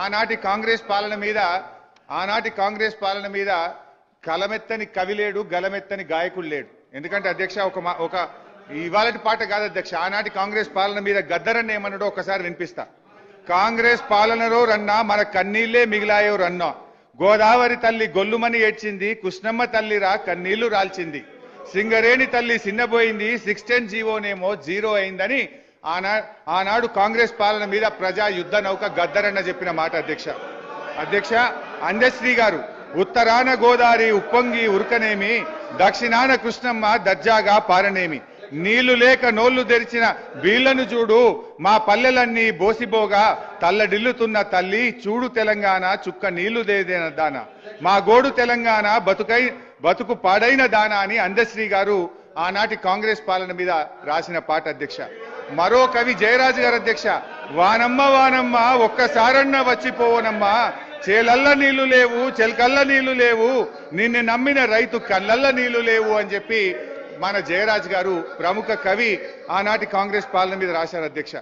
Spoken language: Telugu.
ఆనాటి కాంగ్రెస్ పాలన మీద కలమెత్తని కవి లేడు, గలమెత్తని గాయకుడు లేడు. ఎందుకంటే అధ్యక్ష ఒక ఇవాళటి పాట కాదు అధ్యక్ష, ఆనాటి కాంగ్రెస్ పాలన మీద గద్దరన్న ఏమన్నాడో ఒకసారి వినిపిస్తా. కాంగ్రెస్ పాలనలో రన్నా మన కన్నీళ్లే మిగిలాయో రన్నా, గోదావరి తల్లి గొల్లుమని ఏడ్చింది, కృష్ణమ్మ తల్లిరా కన్నీళ్లు రాల్చింది, సింగరేణి తల్లి సిన్నబోయింది, 610 జీవోనేమో జీరో అయిందని ఆనాడు కాంగ్రెస్ పాలన మీద ప్రజా యుద్ధ నౌక గద్దరన్న చెప్పిన మాట అధ్యక్ష. అందశ్రీ గారు ఉత్తరాన గోదావరి ఉప్పొంగి ఉరకనేమి, దక్షిణాన కృష్ణమ్మ దర్జాగా పారనేమి, నీళ్లు లేక నోళ్లు తెరిచిన బీళ్లను చూడు, మా పల్లెలన్నీ బోసిబోగా తల్లడిల్లుతున్న తల్లి, చూడు తెలంగాణ చుక్క నీళ్లు దేదైన దాన, మా గోడు తెలంగాణ బతుకు పాడైన దాన అని అందశ్రీ గారు ఆనాటి కాంగ్రెస్ పాలన మీద రాసిన పాట అధ్యక్ష. మరో కవి జయరాజు గారు అధ్యక్ష, వానమ్మ వానమ్మ ఒక్కసారన్న వచ్చిపోవనమ్మా, చేలల్ల నీళ్లు లేవు చెల్కల్ల నీళ్లు లేవు, నిన్ను నమ్మిన రైతు కళ్ళల్ల నీళ్లు లేవు అని చెప్పి మన జయరాజ్ గారు ప్రముఖ కవి ఆనాటి కాంగ్రెస్ పాలన మీద రాశారు అధ్యక్ష.